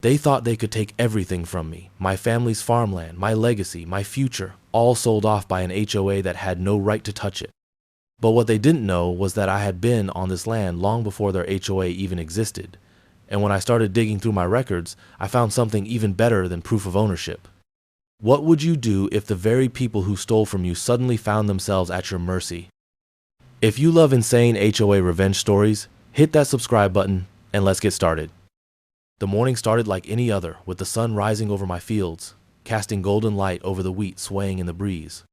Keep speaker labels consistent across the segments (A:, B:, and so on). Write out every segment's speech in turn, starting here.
A: They thought they could take everything from me, my family's farmland, my legacy, my future, all sold off by an HOA that had no right to touch it. But what they didn't know was that I had been on this land long before their HOA even existed. And when I started digging through my records, I found something even better than proof of ownership. What would you do if the very people who stole from you suddenly found themselves at your mercy? If you love insane HOA revenge stories, hit that subscribe button and let's get started. The morning started like any other, with the sun rising over my fields, casting golden light over the wheat swaying in the breeze.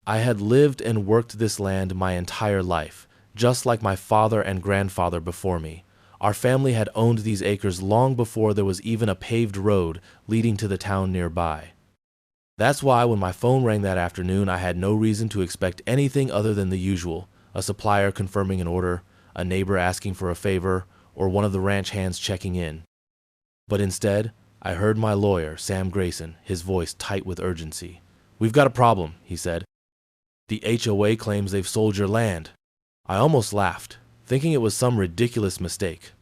A: I had lived and worked this land my entire life, just like my father and grandfather before me. Our family had owned these acres long before there was even a paved road leading to the town nearby. That's why when my phone rang that afternoon, I had no reason to expect anything other than the usual: a supplier confirming an order, a neighbor asking for a favor, or one of the ranch hands checking in. But instead, I heard my lawyer, Sam Grayson, his voice tight with urgency. "We've got a problem," he said. "The HOA claims they've sold your land." I almost laughed, thinking it was some ridiculous mistake.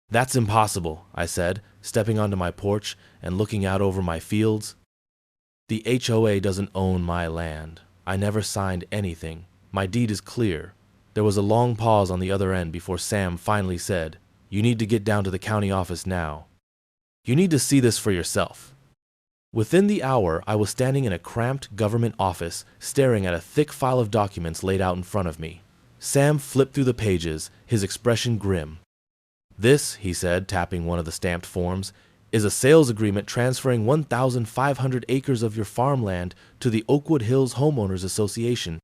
A: "That's impossible," I said, stepping onto my porch and looking out over my fields. "The HOA doesn't own my land. I never signed anything. My deed is clear." There was a long pause on the other end before Sam finally said, "You need to get down to the county office now. You need to see this for yourself." Within the hour, I was standing in a cramped government office, staring at a thick file of documents laid out in front of me. Sam flipped through the pages, his expression grim. "This," he said, tapping one of the stamped forms, "is a sales agreement transferring 1,500 acres of your farmland to the Oakwood Hills Homeowners Association.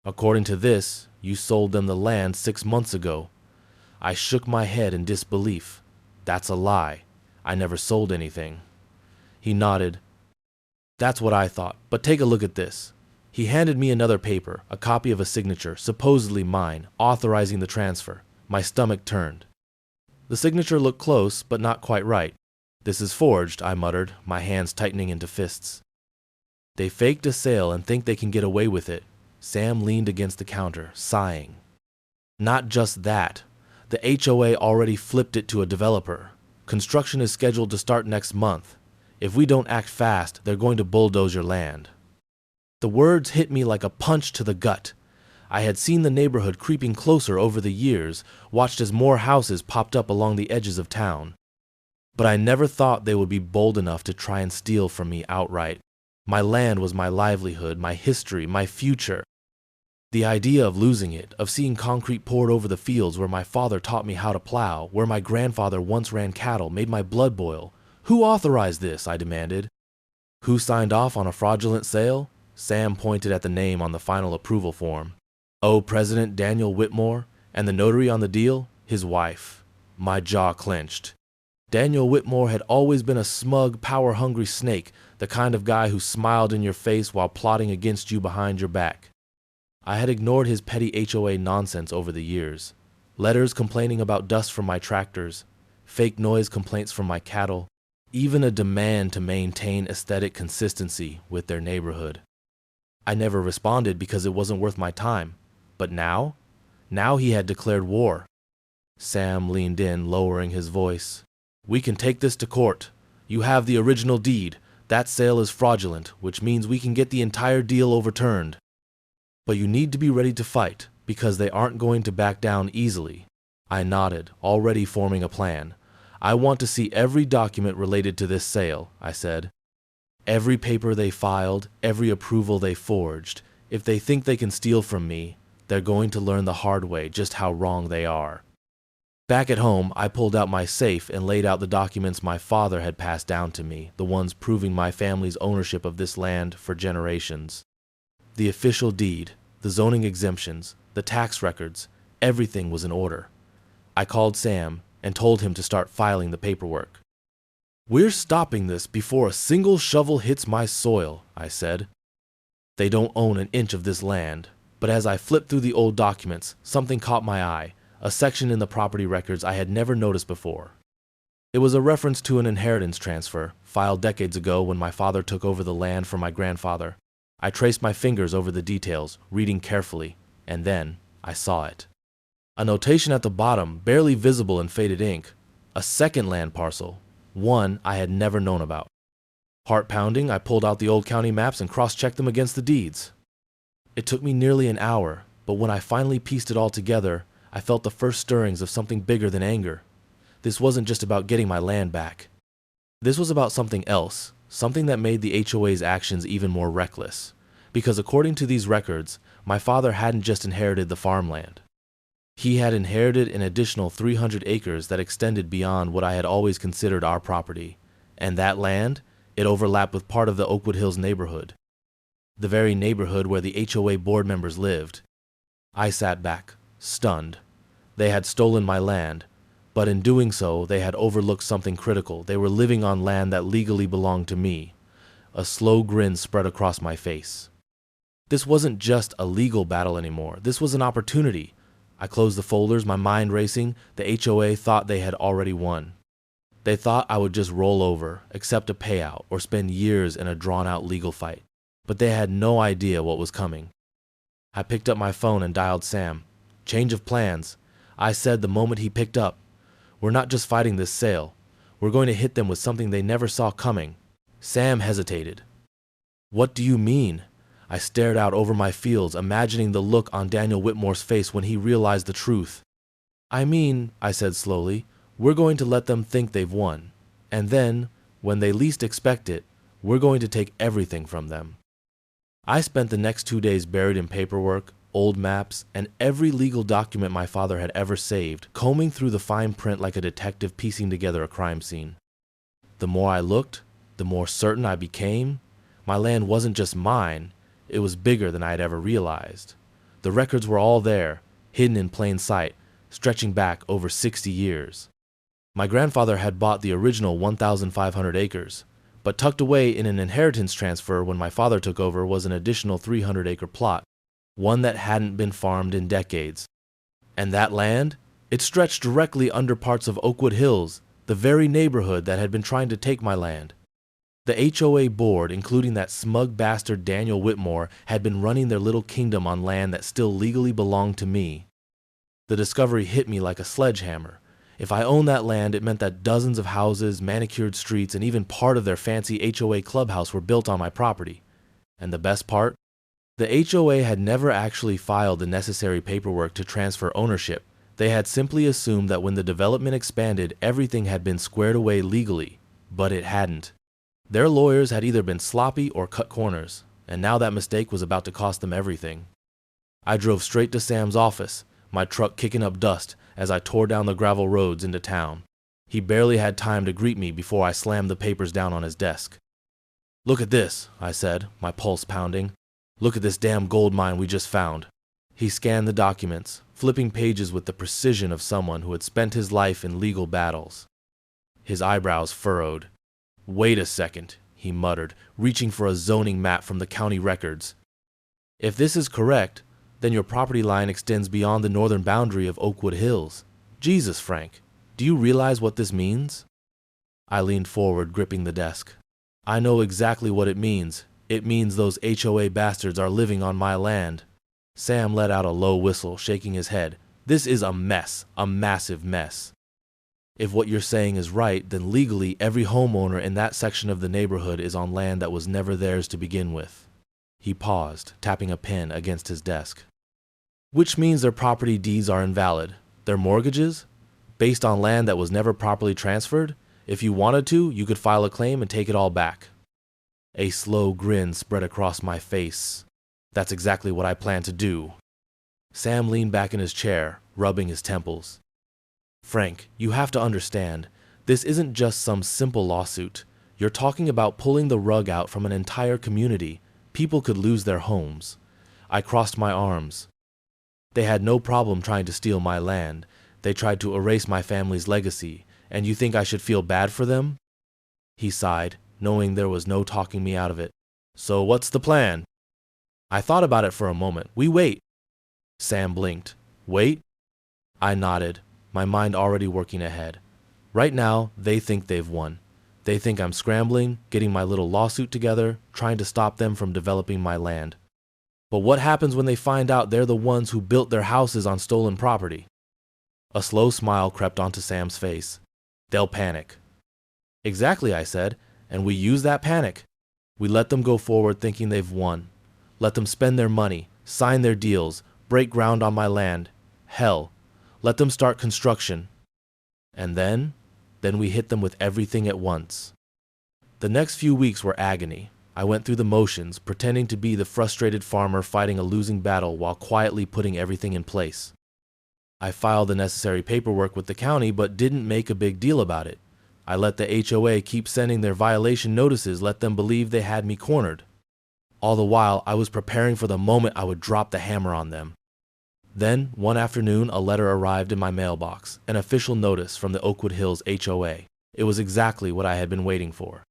A: According to this, you sold them the land 6 months ago." I shook my head in disbelief. "That's a lie. I never sold anything." He nodded. "That's what I thought, but take a look at this." He handed me another paper, a copy of a signature, supposedly mine, authorizing the transfer. My stomach turned. The signature looked close, but not quite right. "This is forged," I muttered, my hands tightening into fists. "They faked a sale and think they can get away with it." Sam leaned against the counter, sighing. "Not just that. The HOA already flipped it to a developer. Construction is scheduled to start next month. If we don't act fast, they're going to bulldoze your land." The words hit me like a punch to the gut. I had seen the neighborhood creeping closer over the years, watched as more houses popped up along the edges of town. But I never thought they would be bold enough to try and steal from me outright. My land was my livelihood, my history, my future. The idea of losing it, of seeing concrete poured over the fields where my father taught me how to plow, where my grandfather once ran cattle, made my blood boil. "Who authorized this?" I demanded. "Who signed off on a fraudulent sale?" Sam pointed at the name on the final approval form. "Oh, President Daniel Whitmore, and the notary on the deal, his wife." My jaw clenched. Daniel Whitmore had always been a smug, power-hungry snake, the kind of guy who smiled in your face while plotting against you behind your back. I had ignored his petty HOA nonsense over the years. Letters complaining about dust from my tractors, fake noise complaints from my cattle, even a demand to maintain aesthetic consistency with their neighborhood. I never responded because it wasn't worth my time. But now he had declared war. Sam leaned in, lowering his voice. "We can take this to court. You have the original deed. That sale is fraudulent, which means we can get the entire deal overturned. But you need to be ready to fight, because they aren't going to back down easily." I nodded, already forming a plan. "I want to see every document related to this sale," I said. "Every paper they filed, every approval they forged. If they think they can steal from me, they're going to learn the hard way just how wrong they are." Back at home, I pulled out my safe and laid out the documents my father had passed down to me, the ones proving my family's ownership of this land for generations. The official deed, the zoning exemptions, the tax records, everything was in order. I called Sam and told him to start filing the paperwork. "We're stopping this before a single shovel hits my soil," I said. "They don't own an inch of this land." But as I flipped through the old documents, something caught my eye, a section in the property records I had never noticed before. It was a reference to an inheritance transfer, filed decades ago when my father took over the land from my grandfather. I traced my fingers over the details, reading carefully, and then I saw it. A notation at the bottom, barely visible in faded ink. A second land parcel. One I had never known about. Heart pounding, I pulled out the old county maps and cross-checked them against the deeds. It took me nearly an hour, but when I finally pieced it all together, I felt the first stirrings of something bigger than anger. This wasn't just about getting my land back. This was about something else, something that made the HOA's actions even more reckless. Because according to these records, my father hadn't just inherited the farmland. He had inherited an additional 300 acres that extended beyond what I had always considered our property. And that land, it overlapped with part of the Oakwood Hills neighborhood. The very neighborhood where the HOA board members lived. I sat back, stunned. They had stolen my land, but in doing so, they had overlooked something critical. They were living on land that legally belonged to me. A slow grin spread across my face. This wasn't just a legal battle anymore. This was an opportunity. I closed the folders, my mind racing. The HOA thought they had already won. They thought I would just roll over, accept a payout, or spend years in a drawn-out legal fight. But they had no idea what was coming. I picked up my phone and dialed Sam. Change of plans. I said the moment he picked up. We're not just fighting this sale. We're going to hit them with something they never saw coming. Sam hesitated. What do you mean? I stared out over my fields, imagining the look on Daniel Whitmore's face when he realized the truth. I mean, I said slowly, we're going to let them think they've won. And then, when they least expect it, we're going to take everything from them. I spent the next 2 days buried in paperwork, old maps, and every legal document my father had ever saved, combing through the fine print like a detective piecing together a crime scene. The more I looked, the more certain I became. My land wasn't just mine, it was bigger than I had ever realized. The records were all there, hidden in plain sight, stretching back over 60 years. My grandfather had bought the original 1,500 acres, but tucked away in an inheritance transfer when my father took over was an additional 300-acre plot, one that hadn't been farmed in decades. And that land? It stretched directly under parts of Oakwood Hills, the very neighborhood that had been trying to take my land. The HOA board, including that smug bastard Daniel Whitmore, had been running their little kingdom on land that still legally belonged to me. The discovery hit me like a sledgehammer. If I owned that land, it meant that dozens of houses, manicured streets, and even part of their fancy HOA clubhouse were built on my property. And the best part? The HOA had never actually filed the necessary paperwork to transfer ownership. They had simply assumed that when the development expanded, everything had been squared away legally. But it hadn't. Their lawyers had either been sloppy or cut corners, and now that mistake was about to cost them everything. I drove straight to Sam's office, my truck kicking up dust as I tore down the gravel roads into town. He barely had time to greet me before I slammed the papers down on his desk. "Look at this," I said, my pulse pounding. "Look at this damn gold mine we just found." He scanned the documents, flipping pages with the precision of someone who had spent his life in legal battles. His eyebrows furrowed. "Wait a second," he muttered, reaching for a zoning map from the county records. "If this is correct, then your property line extends beyond the northern boundary of Oakwood Hills. Jesus, Frank, do you realize what this means?" I leaned forward, gripping the desk. "I know exactly what it means. It means those HOA bastards are living on my land." Sam let out a low whistle, shaking his head. "This is a mess, a massive mess. If what you're saying is right, then legally every homeowner in that section of the neighborhood is on land that was never theirs to begin with." He paused, tapping a pen against his desk. "Which means their property deeds are invalid. Their mortgages? Based on land that was never properly transferred? If you wanted to, you could file a claim and take it all back." A slow grin spread across my face. "That's exactly what I plan to do." Sam leaned back in his chair, rubbing his temples. "Frank, you have to understand, this isn't just some simple lawsuit. You're talking about pulling the rug out from an entire community. People could lose their homes." I crossed my arms. "They had no problem trying to steal my land. They tried to erase my family's legacy, and you think I should feel bad for them?" He sighed, knowing there was no talking me out of it. "So what's the plan?" I thought about it for a moment. "We wait." Sam blinked. "Wait?" I nodded, my mind already working ahead. Right now, they think they've won. They think I'm scrambling, getting my little lawsuit together, trying to stop them from developing my land. But what happens when they find out they're the ones who built their houses on stolen property? A slow smile crept onto Sam's face. "They'll panic." Exactly, I said, and we use that panic. We let them go forward thinking they've won. Let them spend their money, sign their deals, break ground on my land. Hell, let them start construction. And then we hit them with everything at once. The next few weeks were agony. I went through the motions, pretending to be the frustrated farmer fighting a losing battle while quietly putting everything in place. I filed the necessary paperwork with the county but didn't make a big deal about it. I let the HOA keep sending their violation notices, let them believe they had me cornered. All the while, I was preparing for the moment I would drop the hammer on them. Then, one afternoon, a letter arrived in my mailbox, an official notice from the Oakwood Hills HOA. It was exactly what I had been waiting for.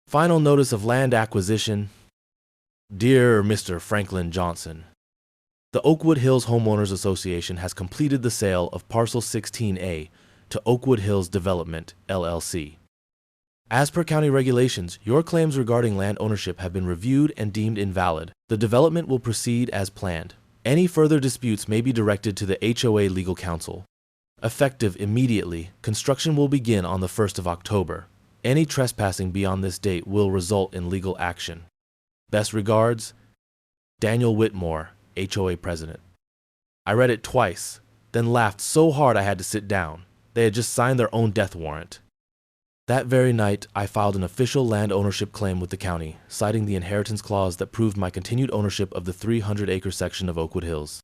A: Final notice of land acquisition. Dear Mr. Franklin Johnson, the Oakwood Hills Homeowners Association has completed the sale of Parcel 16A to Oakwood Hills Development, LLC. As per county regulations, your claims regarding land ownership have been reviewed and deemed invalid. The development will proceed as planned. Any further disputes may be directed to the HOA Legal Counsel. Effective immediately, construction will begin on the 1st of October. Any trespassing beyond this date will result in legal action. Best regards, Daniel Whitmore, HOA President. I read it twice, then laughed so hard I had to sit down. They had just signed their own death warrant. That very night, I filed an official land ownership claim with the county, citing the inheritance clause that proved my continued ownership of the 300-acre section of Oakwood Hills.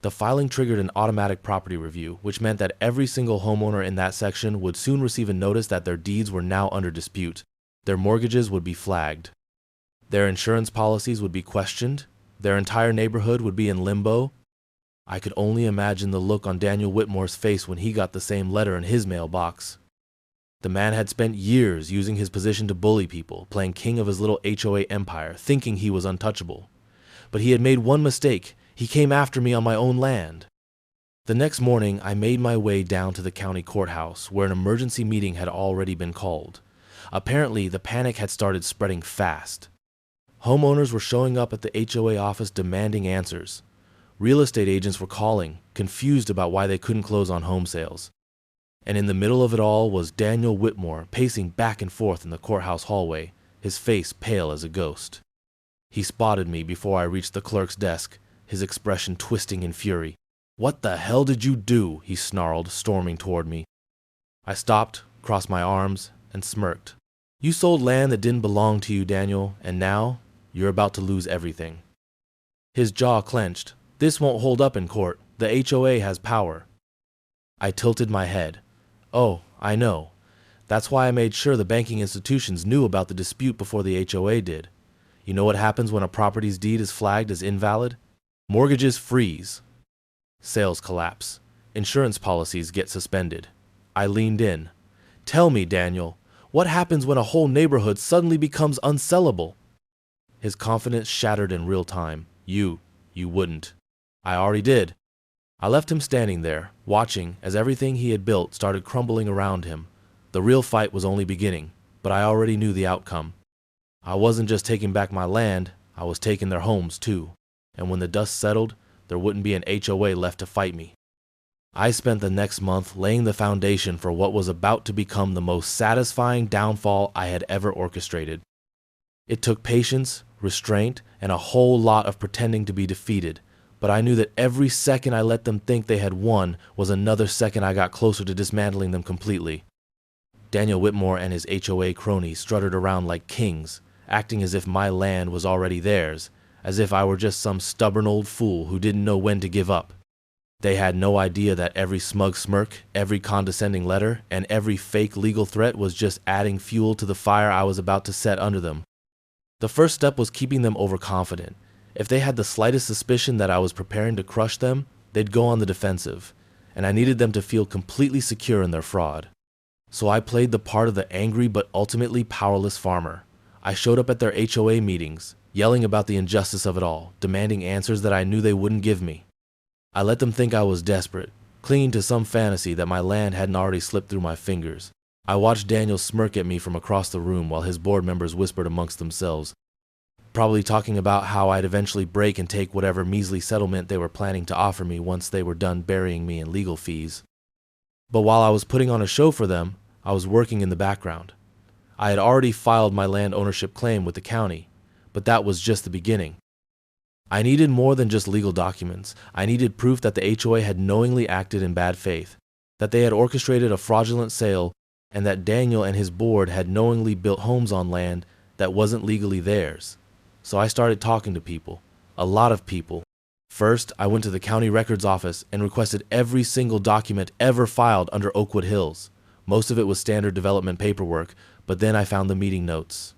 A: The filing triggered an automatic property review, which meant that every single homeowner in that section would soon receive a notice that their deeds were now under dispute. Their mortgages would be flagged. Their insurance policies would be questioned. Their entire neighborhood would be in limbo. I could only imagine the look on Daniel Whitmore's face when he got the same letter in his mailbox. The man had spent years using his position to bully people, playing king of his little HOA empire, thinking he was untouchable. But he had made one mistake. He came after me on my own land. The next morning, I made my way down to the county courthouse, where an emergency meeting had already been called. Apparently, the panic had started spreading fast. Homeowners were showing up at the HOA office demanding answers. Real estate agents were calling, confused about why they couldn't close on home sales. And in the middle of it all was Daniel Whitmore pacing back and forth in the courthouse hallway, his face pale as a ghost. He spotted me before I reached the clerk's desk, his expression twisting in fury. "What the hell did you do?" he snarled, storming toward me. I stopped, crossed my arms, and smirked. "You sold land that didn't belong to you, Daniel, and now you're about to lose everything." His jaw clenched. "This won't hold up in court. The HOA has power." I tilted my head. "Oh, I know. That's why I made sure the banking institutions knew about the dispute before the HOA did. You know what happens when a property's deed is flagged as invalid? Mortgages freeze. Sales collapse. Insurance policies get suspended." I leaned in. "Tell me, Daniel, what happens when a whole neighborhood suddenly becomes unsellable?" His confidence shattered in real time. You wouldn't." "I already did." I left him standing there, watching as everything he had built started crumbling around him. The real fight was only beginning, but I already knew the outcome. I wasn't just taking back my land, I was taking their homes too. And when the dust settled, there wouldn't be an HOA left to fight me. I spent the next month laying the foundation for what was about to become the most satisfying downfall I had ever orchestrated. It took patience, restraint, and a whole lot of pretending to be defeated, but I knew that every second I let them think they had won was another second I got closer to dismantling them completely. Daniel Whitmore and his HOA cronies strutted around like kings, acting as if my land was already theirs, as if I were just some stubborn old fool who didn't know when to give up. They had no idea that every smug smirk, every condescending letter, and every fake legal threat was just adding fuel to the fire I was about to set under them. The first step was keeping them overconfident. If they had the slightest suspicion that I was preparing to crush them, they'd go on the defensive, and I needed them to feel completely secure in their fraud. So I played the part of the angry but ultimately powerless farmer. I showed up at their HOA meetings, yelling about the injustice of it all, demanding answers that I knew they wouldn't give me. I let them think I was desperate, clinging to some fantasy that my land hadn't already slipped through my fingers. I watched Daniel smirk at me from across the room while his board members whispered amongst themselves, probably talking about how I'd eventually break and take whatever measly settlement they were planning to offer me once they were done burying me in legal fees. But while I was putting on a show for them, I was working in the background. I had already filed my land ownership claim with the county, but that was just the beginning. I needed more than just legal documents. I needed proof that the HOA had knowingly acted in bad faith, that they had orchestrated a fraudulent sale, and that Daniel and his board had knowingly built homes on land that wasn't legally theirs. So I started talking to people, a lot of people. First, I went to the county records office and requested every single document ever filed under Oakwood Hills. Most of it was standard development paperwork, but then I found the meeting notes.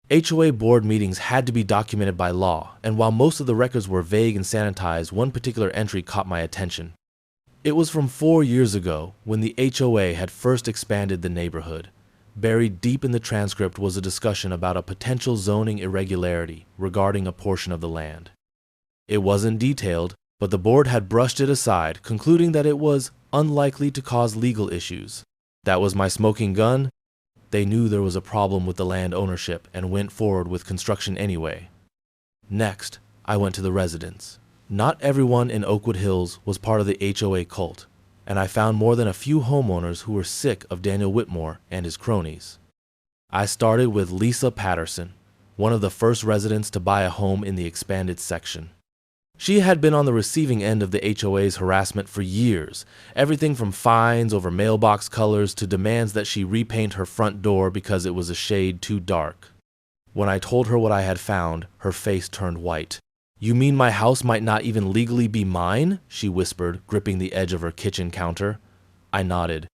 A: HOA board meetings had to be documented by law, and while most of the records were vague and sanitized, one particular entry caught my attention. It was from 4 years ago, when the HOA had first expanded the neighborhood. Buried deep in the transcript was a discussion about a potential zoning irregularity regarding a portion of the land. It wasn't detailed, but the board had brushed it aside, concluding that it was unlikely to cause legal issues. That was my smoking gun. They knew there was a problem with the land ownership and went forward with construction anyway. Next, I went to the residents. Not everyone in Oakwood Hills was part of the HOA cult, and I found more than a few homeowners who were sick of Daniel Whitmore and his cronies. I started with Lisa Patterson, one of the first residents to buy a home in the expanded section. She had been on the receiving end of the HOA's harassment for years, everything from fines over mailbox colors to demands that she repaint her front door because it was a shade too dark. When I told her what I had found, her face turned white. "You mean my house might not even legally be mine?" she whispered, gripping the edge of her kitchen counter. I nodded.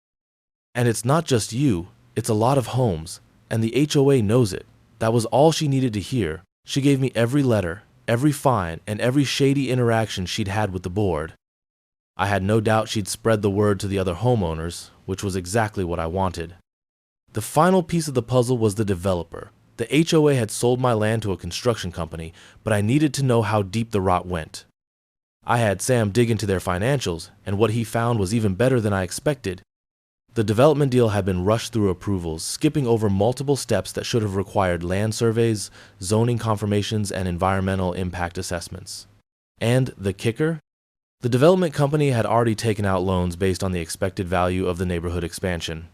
A: "And it's not just you, it's a lot of homes, and the HOA knows it." That was all she needed to hear. She gave me every letter, every fine, and every shady interaction she'd had with the board. I had no doubt she'd spread the word to the other homeowners, which was exactly what I wanted. The final piece of the puzzle was the developer. The HOA had sold my land to a construction company, but I needed to know how deep the rot went. I had Sam dig into their financials, and what he found was even better than I expected. The development deal had been rushed through approvals, skipping over multiple steps that should have required land surveys, zoning confirmations, and environmental impact assessments. And the kicker? The development company had already taken out loans based on the expected value of the neighborhood expansion.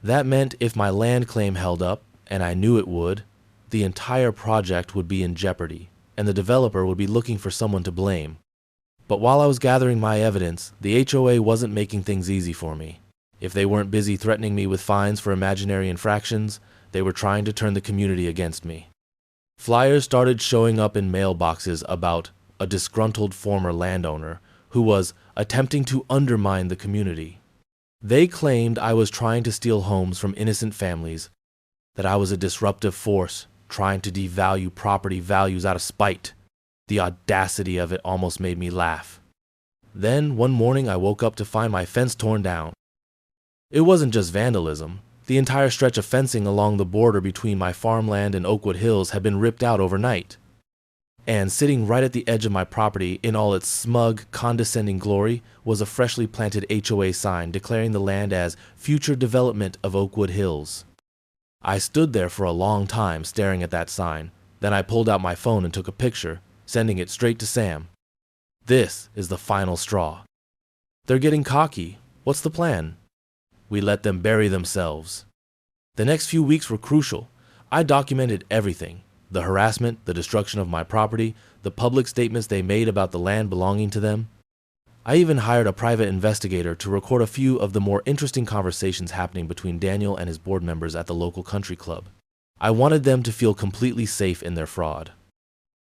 A: That meant if my land claim held up, and I knew it would, the entire project would be in jeopardy, and the developer would be looking for someone to blame. But while I was gathering my evidence, the HOA wasn't making things easy for me. If they weren't busy threatening me with fines for imaginary infractions, they were trying to turn the community against me. Flyers started showing up in mailboxes about a disgruntled former landowner who was attempting to undermine the community. They claimed I was trying to steal homes from innocent families, that I was a disruptive force trying to devalue property values out of spite. The audacity of it almost made me laugh. Then, one morning, I woke up to find my fence torn down. It wasn't just vandalism. The entire stretch of fencing along the border between my farmland and Oakwood Hills had been ripped out overnight. And sitting right at the edge of my property in all its smug, condescending glory was a freshly planted HOA sign declaring the land as future development of Oakwood Hills. I stood there for a long time staring at that sign. Then I pulled out my phone and took a picture, sending it straight to Sam. This is the final straw. They're getting cocky. What's the plan? We let them bury themselves. The next few weeks were crucial. I documented everything. The harassment, the destruction of my property, the public statements they made about the land belonging to them. I even hired a private investigator to record a few of the more interesting conversations happening between Daniel and his board members at the local country club. I wanted them to feel completely safe in their fraud.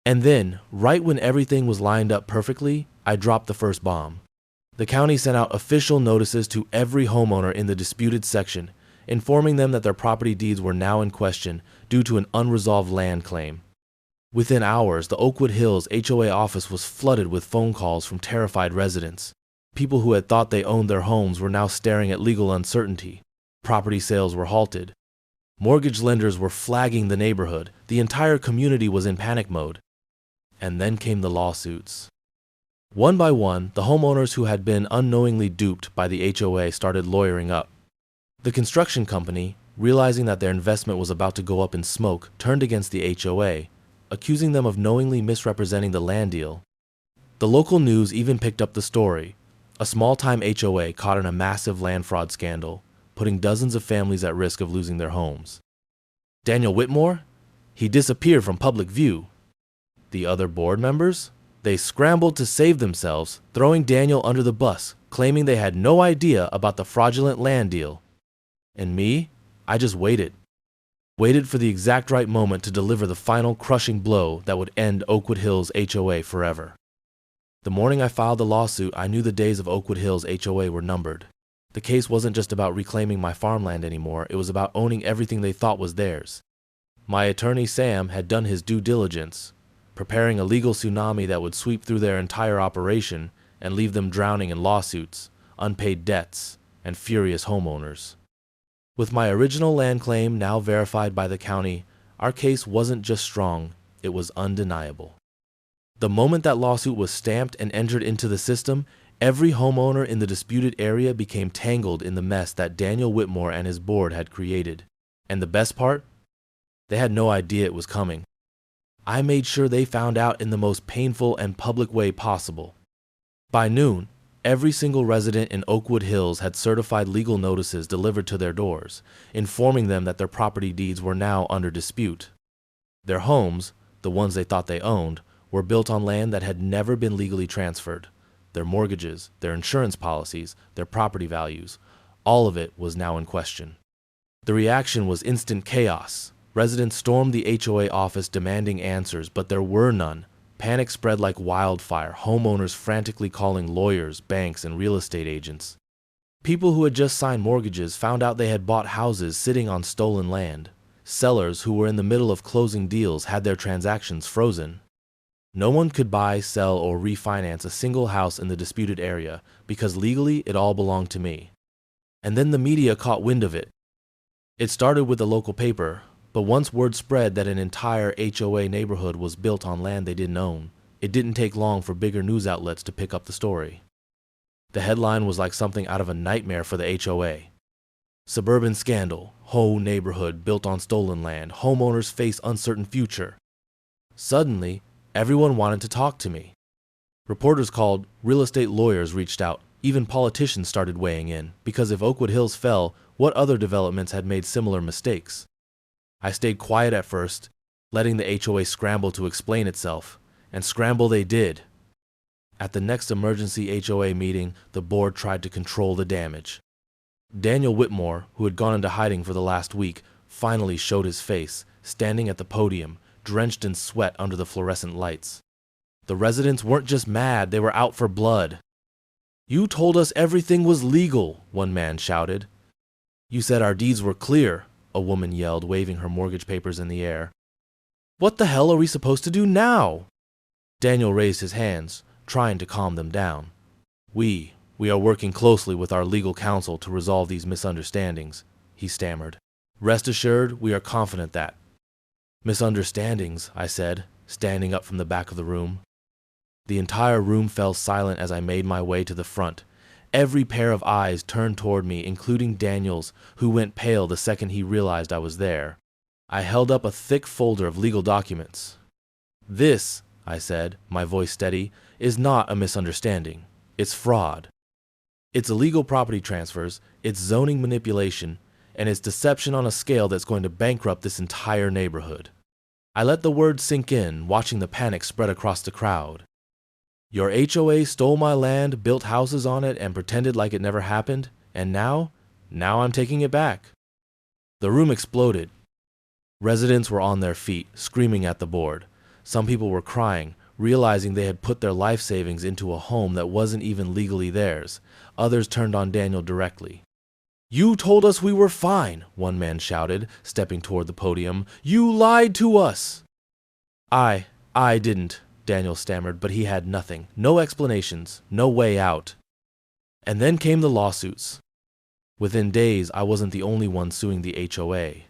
A: And then, right when everything was lined up perfectly, I dropped the first bomb. The county sent out official notices to every homeowner in the disputed section, informing them that their property deeds were now in question due to an unresolved land claim. Within hours, the Oakwood Hills HOA office was flooded with phone calls from terrified residents. People who had thought they owned their homes were now staring at legal uncertainty. Property sales were halted. Mortgage lenders were flagging the neighborhood. The entire community was in panic mode. And then came the lawsuits. One by one, the homeowners who had been unknowingly duped by the HOA started lawyering up. The construction company, realizing that their investment was about to go up in smoke, turned against the HOA, accusing them of knowingly misrepresenting the land deal. The local news even picked up the story. A small-time HOA caught in a massive land fraud scandal, putting dozens of families at risk of losing their homes. Daniel Whitmore? He disappeared from public view. The other board members? They scrambled to save themselves, throwing Daniel under the bus, claiming they had no idea about the fraudulent land deal. And me? I just waited. Waited for the exact right moment to deliver the final crushing blow that would end Oakwood Hills HOA forever. The morning I filed the lawsuit, I knew the days of Oakwood Hills HOA were numbered. The case wasn't just about reclaiming my farmland anymore, it was about owning everything they thought was theirs. My attorney Sam had done his due diligence, preparing a legal tsunami that would sweep through their entire operation and leave them drowning in lawsuits, unpaid debts, and furious homeowners. With my original land claim now verified by the county, our case wasn't just strong, it was undeniable. The moment that lawsuit was stamped and entered into the system, every homeowner in the disputed area became tangled in the mess that Daniel Whitmore and his board had created. And the best part? They had no idea it was coming. I made sure they found out in the most painful and public way possible. By noon, every single resident in Oakwood Hills had certified legal notices delivered to their doors, informing them that their property deeds were now under dispute. Their homes, the ones they thought they owned, were built on land that had never been legally transferred. Their mortgages, their insurance policies, their property values, all of it was now in question. The reaction was instant chaos. Residents stormed the HOA office demanding answers, but there were none. Panic spread like wildfire, homeowners frantically calling lawyers, banks, and real estate agents. People who had just signed mortgages found out they had bought houses sitting on stolen land. Sellers who were in the middle of closing deals had their transactions frozen. No one could buy, sell, or refinance a single house in the disputed area because legally it all belonged to me. And then the media caught wind of it. It started with the local paper, but once word spread that an entire HOA neighborhood was built on land they didn't own, it didn't take long for bigger news outlets to pick up the story. The headline was like something out of a nightmare for the HOA. Suburban scandal, whole neighborhood built on stolen land, homeowners face uncertain future. Suddenly, everyone wanted to talk to me. Reporters called, real estate lawyers reached out, even politicians started weighing in, because if Oakwood Hills fell, what other developments had made similar mistakes? I stayed quiet at first, letting the HOA scramble to explain itself, and scramble they did. At the next emergency HOA meeting, the board tried to control the damage. Daniel Whitmore, who had gone into hiding for the last week, finally showed his face, standing at the podium, drenched in sweat under the fluorescent lights. The residents weren't just mad, they were out for blood. "You told us everything was legal," one man shouted. "You said our deeds were clear," a woman yelled, waving her mortgage papers in the air. "What the hell are we supposed to do now?" Daniel raised his hands, trying to calm them down. We are working closely with our legal counsel to resolve these misunderstandings," he stammered. "Rest assured, we are confident that." "Misunderstandings," I said, standing up from the back of the room. The entire room fell silent as I made my way to the front. Every pair of eyes turned toward me, including Daniel's, who went pale the second he realized I was there. I held up a thick folder of legal documents. "This," I said, my voice steady, "is not a misunderstanding. It's fraud. It's illegal property transfers, it's zoning manipulation, and it's deception on a scale that's going to bankrupt this entire neighborhood." I let the words sink in, watching the panic spread across the crowd. "Your HOA stole my land, built houses on it, and pretended like it never happened, and now I'm taking it back." The room exploded. Residents were on their feet, screaming at the board. Some people were crying, realizing they had put their life savings into a home that wasn't even legally theirs. Others turned on Daniel directly. "You told us we were fine," one man shouted, stepping toward the podium. "You lied to us." I didn't," Daniel stammered, but he had nothing. No explanations, no way out. And then came the lawsuits. Within days, I wasn't the only one suing the HOA.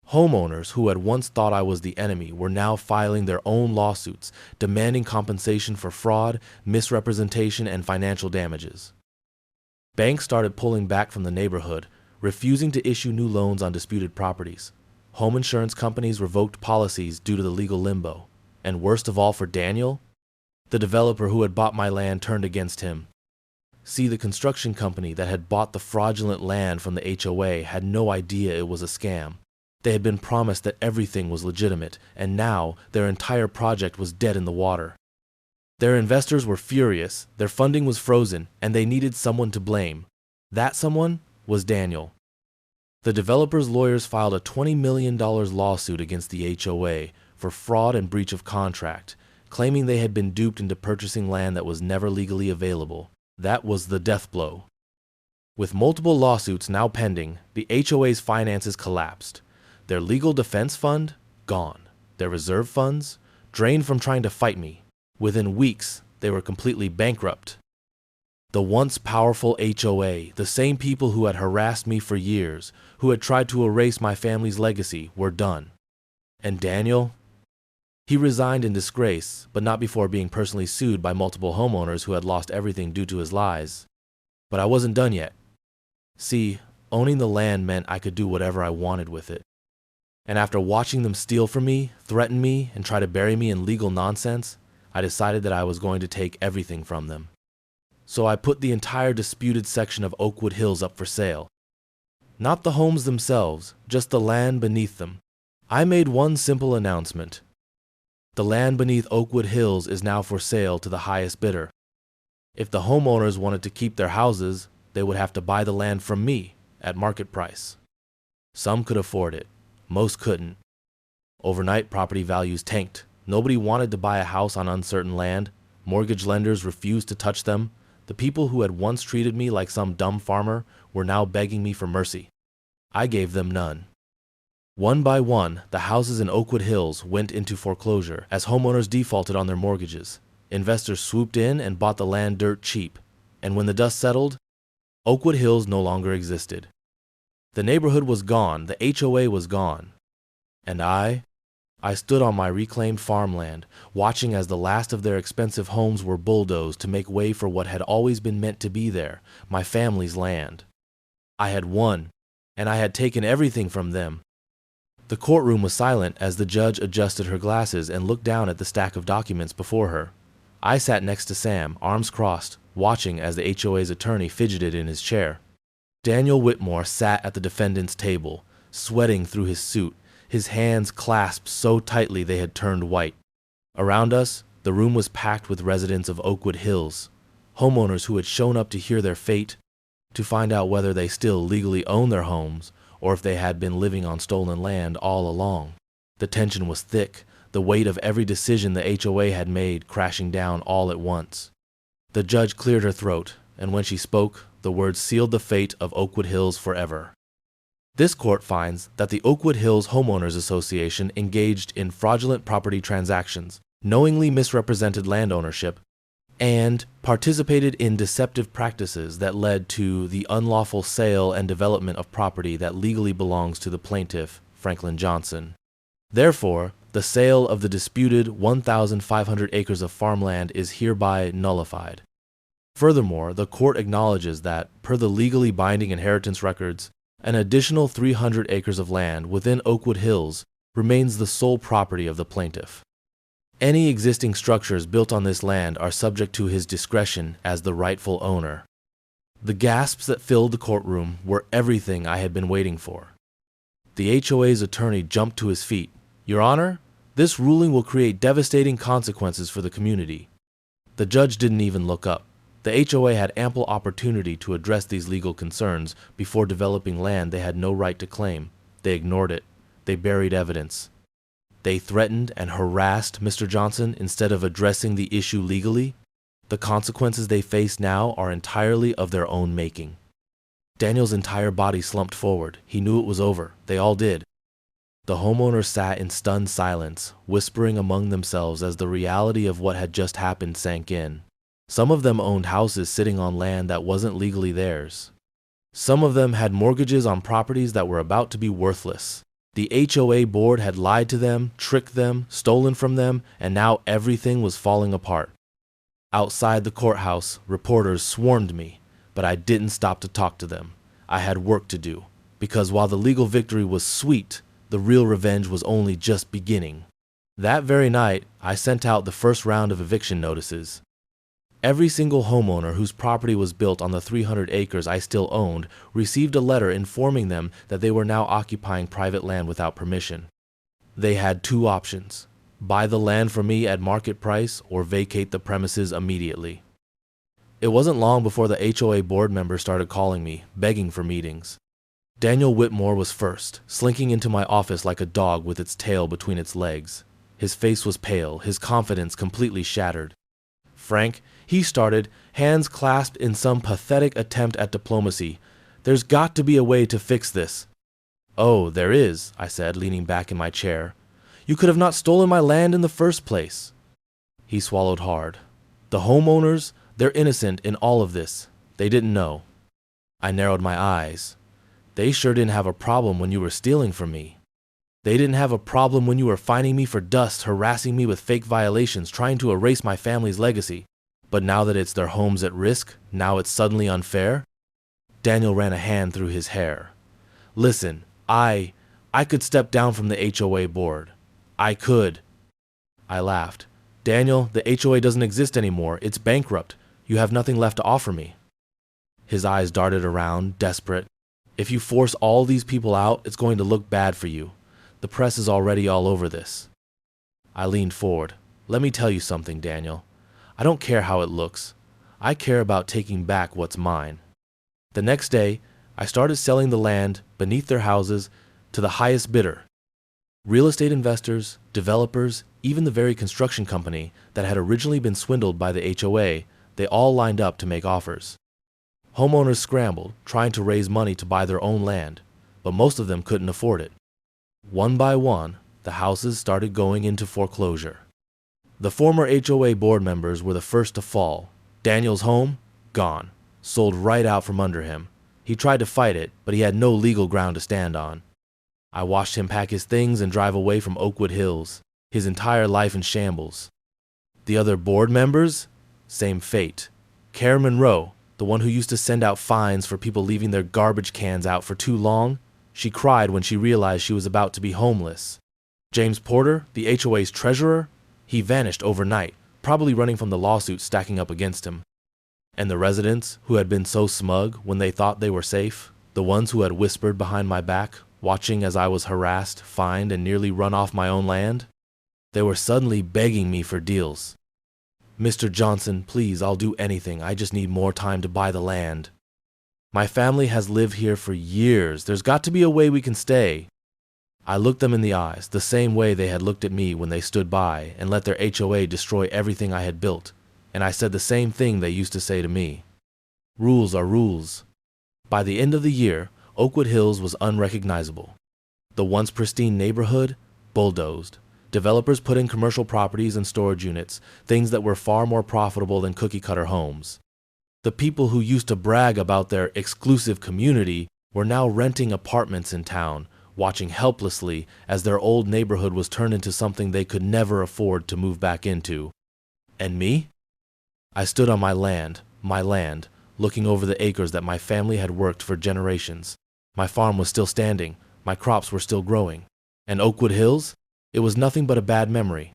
A: Homeowners who had once thought I was the enemy were now filing their own lawsuits, demanding compensation for fraud, misrepresentation, and financial damages. Banks started pulling back from the neighborhood, refusing to issue new loans on disputed properties. Home insurance companies revoked policies due to the legal limbo. And worst of all for Daniel, the developer who had bought my land turned against him. See, the construction company that had bought the fraudulent land from the HOA had no idea it was a scam. They had been promised that everything was legitimate, and now their entire project was dead in the water. Their investors were furious, their funding was frozen, and they needed someone to blame. That someone was Daniel. The developer's lawyers filed a $20 million lawsuit against the HOA for fraud and breach of contract, claiming they had been duped into purchasing land that was never legally available. That was the death blow. With multiple lawsuits now pending, the HOA's finances collapsed. Their legal defense fund, gone. Their reserve funds, drained from trying to fight me. Within weeks, they were completely bankrupt. The once powerful HOA, the same people who had harassed me for years, who had tried to erase my family's legacy, were done. And Daniel? He resigned in disgrace, but not before being personally sued by multiple homeowners who had lost everything due to his lies. But I wasn't done yet. See, owning the land meant I could do whatever I wanted with it. And after watching them steal from me, threaten me, and try to bury me in legal nonsense, I decided that I was going to take everything from them. So I put the entire disputed section of Oakwood Hills up for sale. Not the homes themselves, just the land beneath them. I made one simple announcement. The land beneath Oakwood Hills is now for sale to the highest bidder. If the homeowners wanted to keep their houses, they would have to buy the land from me at market price. Some could afford it, most couldn't. Overnight, property values tanked. Nobody wanted to buy a house on uncertain land. Mortgage lenders refused to touch them. The people who had once treated me like some dumb farmer were now begging me for mercy. I gave them none. One by one, the houses in Oakwood Hills went into foreclosure as homeowners defaulted on their mortgages. Investors swooped in and bought the land dirt cheap. And when the dust settled, Oakwood Hills no longer existed. The neighborhood was gone, the HOA was gone. And I stood on my reclaimed farmland, watching as the last of their expensive homes were bulldozed to make way for what had always been meant to be there, my family's land. I had won, and I had taken everything from them. The courtroom was silent as the judge adjusted her glasses and looked down at the stack of documents before her. I sat next to Sam, arms crossed, watching as the HOA's attorney fidgeted in his chair. Daniel Whitmore sat at the defendant's table, sweating through his suit, his hands clasped so tightly they had turned white. Around us, the room was packed with residents of Oakwood Hills, homeowners who had shown up to hear their fate, to find out whether they still legally owned their homes or if they had been living on stolen land all along. The tension was thick, the weight of every decision the HOA had made crashing down all at once. The judge cleared her throat, and when she spoke, the words sealed the fate of Oakwood Hills forever. This court finds that the Oakwood Hills Homeowners Association engaged in fraudulent property transactions, knowingly misrepresented land ownership, and participated in deceptive practices that led to the unlawful sale and development of property that legally belongs to the plaintiff, Franklin Johnson. Therefore, the sale of the disputed 1,500 acres of farmland is hereby nullified. Furthermore, the court acknowledges that, per the legally binding inheritance records, an additional 300 acres of land within Oakwood Hills remains the sole property of the plaintiff. Any existing structures built on this land are subject to his discretion as the rightful owner. The gasps that filled the courtroom were everything I had been waiting for. The HOA's attorney jumped to his feet. "Your Honor, this ruling will create devastating consequences for the community." The judge didn't even look up. The HOA had ample opportunity to address these legal concerns before developing land they had no right to claim. They ignored it. They buried evidence. They threatened and harassed Mr. Johnson instead of addressing the issue legally. The consequences they face now are entirely of their own making. Daniel's entire body slumped forward. He knew it was over. They all did. The homeowners sat in stunned silence, whispering among themselves as the reality of what had just happened sank in. Some of them owned houses sitting on land that wasn't legally theirs. Some of them had mortgages on properties that were about to be worthless. The HOA board had lied to them, tricked them, stolen from them, and now everything was falling apart. Outside the courthouse, reporters swarmed me, but I didn't stop to talk to them. I had work to do, because while the legal victory was sweet, the real revenge was only just beginning. That very night, I sent out the first round of eviction notices. Every single homeowner whose property was built on the 300 acres I still owned received a letter informing them that they were now occupying private land without permission. They had two options: buy the land from me at market price or vacate the premises immediately. It wasn't long before the HOA board members started calling me, begging for meetings. Daniel Whitmore was first, slinking into my office like a dog with its tail between its legs. His face was pale, his confidence completely shattered. "Frank," he started, hands clasped in some pathetic attempt at diplomacy, "there's got to be a way to fix this." "Oh, there is," I said, leaning back in my chair. "You could have not stolen my land in the first place." He swallowed hard. "The homeowners, they're innocent in all of this. They didn't know." I narrowed my eyes. "They sure didn't have a problem when you were stealing from me. They didn't have a problem when you were fining me for dust, harassing me with fake violations, trying to erase my family's legacy. But now that it's their homes at risk, now it's suddenly unfair?" Daniel ran a hand through his hair. "Listen, I could step down from the HOA board. I could." I laughed. "Daniel, the HOA doesn't exist anymore. It's bankrupt. You have nothing left to offer me." His eyes darted around, desperate. "If you force all these people out, it's going to look bad for you. The press is already all over this." I leaned forward. "Let me tell you something, Daniel. I don't care how it looks. I care about taking back what's mine." The next day, I started selling the land beneath their houses to the highest bidder. Real estate investors, developers, even the very construction company that had originally been swindled by the HOA, they all lined up to make offers. Homeowners scrambled, trying to raise money to buy their own land, but most of them couldn't afford it. One by one, the houses started going into foreclosure. The former HOA board members were the first to fall. Daniel's home? Gone. Sold right out from under him. He tried to fight it, but he had no legal ground to stand on. I watched him pack his things and drive away from Oakwood Hills, his entire life in shambles. The other board members? Same fate. Karen Monroe, the one who used to send out fines for people leaving their garbage cans out for too long, she cried when she realized she was about to be homeless. James Porter, the HOA's treasurer, he vanished overnight, probably running from the lawsuits stacking up against him. And the residents, who had been so smug when they thought they were safe, the ones who had whispered behind my back, watching as I was harassed, fined, and nearly run off my own land, they were suddenly begging me for deals. "Mr. Johnson, please, I'll do anything. I just need more time to buy the land. My family has lived here for years. There's got to be a way we can stay." I looked them in the eyes, the same way they had looked at me when they stood by and let their HOA destroy everything I had built, and I said the same thing they used to say to me. Rules are rules. By the end of the year, Oakwood Hills was unrecognizable. The once pristine neighborhood, bulldozed. Developers put in commercial properties and storage units, things that were far more profitable than cookie-cutter homes. The people who used to brag about their exclusive community were now renting apartments in town, watching helplessly as their old neighborhood was turned into something they could never afford to move back into. And me? I stood on my land, looking over the acres that my family had worked for generations. My farm was still standing, my crops were still growing. And Oakwood Hills? It was nothing but a bad memory.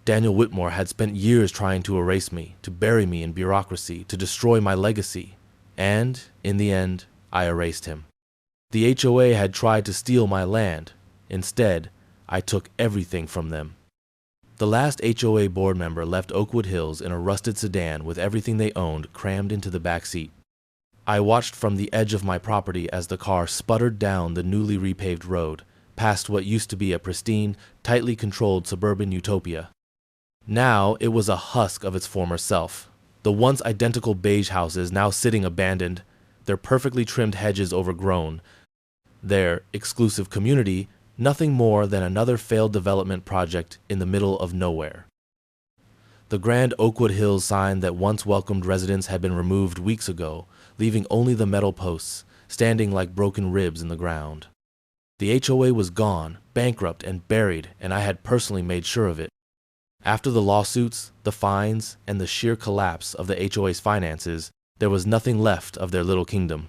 A: Daniel Whitmore had spent years trying to erase me, to bury me in bureaucracy, to destroy my legacy. And, in the end, I erased him. The HOA had tried to steal my land. Instead, I took everything from them. The last HOA board member left Oakwood Hills in a rusted sedan with everything they owned crammed into the back seat. I watched from the edge of my property as the car sputtered down the newly repaved road, past what used to be a pristine, tightly controlled suburban utopia. Now it was a husk of its former self. The once identical beige houses now sitting abandoned, their perfectly trimmed hedges overgrown, their exclusive community nothing more than another failed development project in the middle of nowhere. The grand Oakwood Hills sign that once welcomed residents had been removed weeks ago, leaving only the metal posts, standing like broken ribs in the ground. The HOA was gone, bankrupt and buried, and I had personally made sure of it. After the lawsuits, the fines, and the sheer collapse of the HOA's finances, there was nothing left of their little kingdom.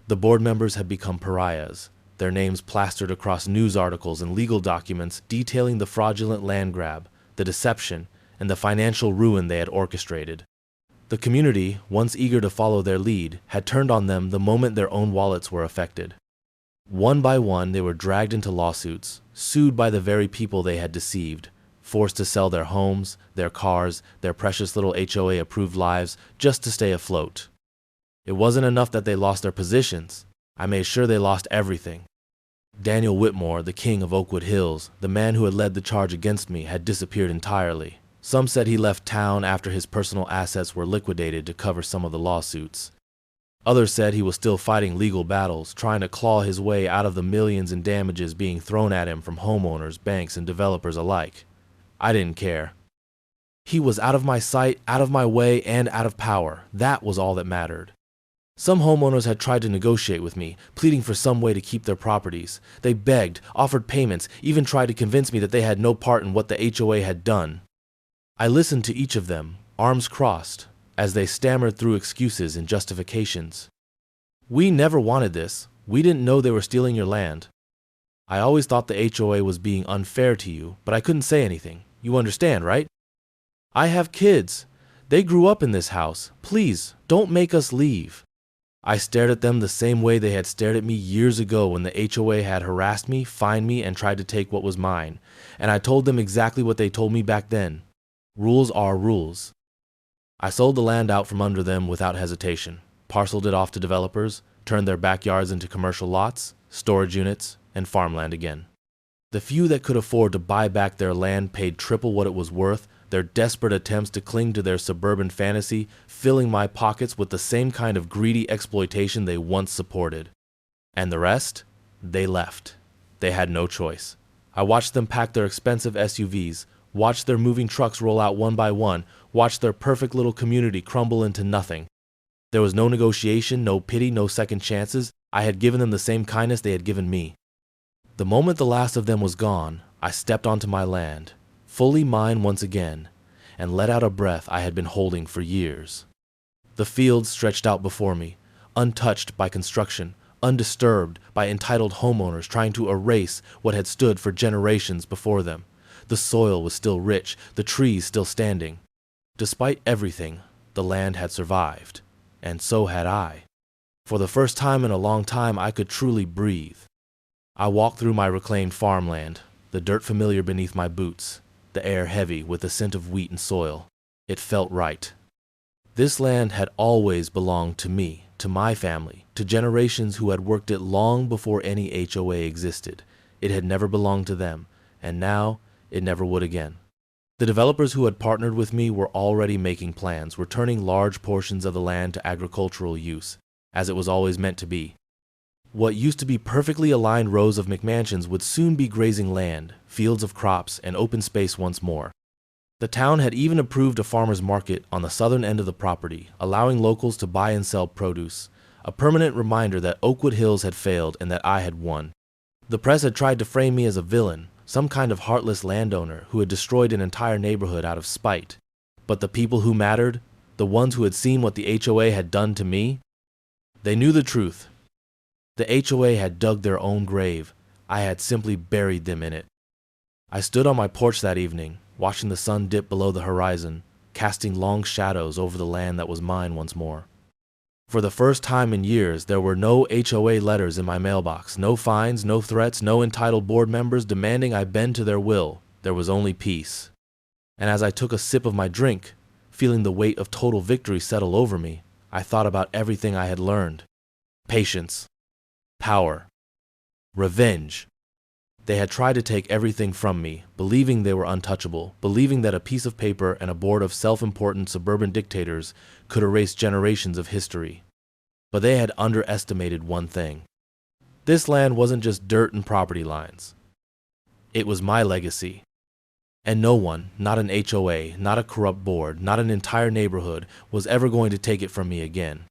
A: The board members had become pariahs, their names plastered across news articles and legal documents detailing the fraudulent land grab, the deception, and the financial ruin they had orchestrated. The community, once eager to follow their lead, had turned on them the moment their own wallets were affected. One by one, they were dragged into lawsuits, sued by the very people they had deceived, forced to sell their homes, their cars, their precious little HOA-approved lives just to stay afloat. It wasn't enough that they lost their positions. I made sure they lost everything. Daniel Whitmore, the king of Oakwood Hills, the man who had led the charge against me, had disappeared entirely. Some said he left town after his personal assets were liquidated to cover some of the lawsuits. Others said he was still fighting legal battles, trying to claw his way out of the millions in damages being thrown at him from homeowners, banks, and developers alike. I didn't care. He was out of my sight, out of my way, and out of power. That was all that mattered. Some homeowners had tried to negotiate with me, pleading for some way to keep their properties. They begged, offered payments, even tried to convince me that they had no part in what the HOA had done. I listened to each of them, arms crossed, as they stammered through excuses and justifications. We never wanted this. We didn't know they were stealing your land. I always thought the HOA was being unfair to you, but I couldn't say anything. You understand, right? I have kids. They grew up in this house. Please, don't make us leave. I stared at them the same way they had stared at me years ago when the HOA had harassed me, fined me, and tried to take what was mine. And I told them exactly what they told me back then. Rules are rules. I sold the land out from under them without hesitation, parceled it off to developers, turned their backyards into commercial lots, storage units, and farmland again. The few that could afford to buy back their land paid triple what it was worth, their desperate attempts to cling to their suburban fantasy, filling my pockets with the same kind of greedy exploitation they once supported. And the rest? They left. They had no choice. I watched them pack their expensive SUVs, watched their moving trucks roll out one by one, watched their perfect little community crumble into nothing. There was no negotiation, no pity, no second chances. I had given them the same kindness they had given me. The moment the last of them was gone, I stepped onto my land, fully mine once again, and let out a breath I had been holding for years. The fields stretched out before me, untouched by construction, undisturbed by entitled homeowners trying to erase what had stood for generations before them. The soil was still rich, the trees still standing. Despite everything, the land had survived, and so had I. For the first time in a long time, I could truly breathe. I walked through my reclaimed farmland, the dirt familiar beneath my boots, the air heavy with the scent of wheat and soil. It felt right. This land had always belonged to me, to my family, to generations who had worked it long before any HOA existed. It had never belonged to them, and now it never would again. The developers who had partnered with me were already making plans, returning large portions of the land to agricultural use, as it was always meant to be. What used to be perfectly aligned rows of McMansions would soon be grazing land, fields of crops, and open space once more. The town had even approved a farmer's market on the southern end of the property, allowing locals to buy and sell produce, a permanent reminder that Oakwood Hills had failed and that I had won. The press had tried to frame me as a villain, some kind of heartless landowner who had destroyed an entire neighborhood out of spite. But the people who mattered, the ones who had seen what the HOA had done to me, they knew the truth. The HOA had dug their own grave. I had simply buried them in it. I stood on my porch that evening, watching the sun dip below the horizon, casting long shadows over the land that was mine once more. For the first time in years, there were no HOA letters in my mailbox, no fines, no threats, no entitled board members demanding I bend to their will. There was only peace. And as I took a sip of my drink, feeling the weight of total victory settle over me, I thought about everything I had learned. Patience. Power. Revenge. They had tried to take everything from me, believing they were untouchable, believing that a piece of paper and a board of self-important suburban dictators could erase generations of history. But they had underestimated one thing. This land wasn't just dirt and property lines. It was my legacy. And no one, not an HOA, not a corrupt board, not an entire neighborhood, was ever going to take it from me again.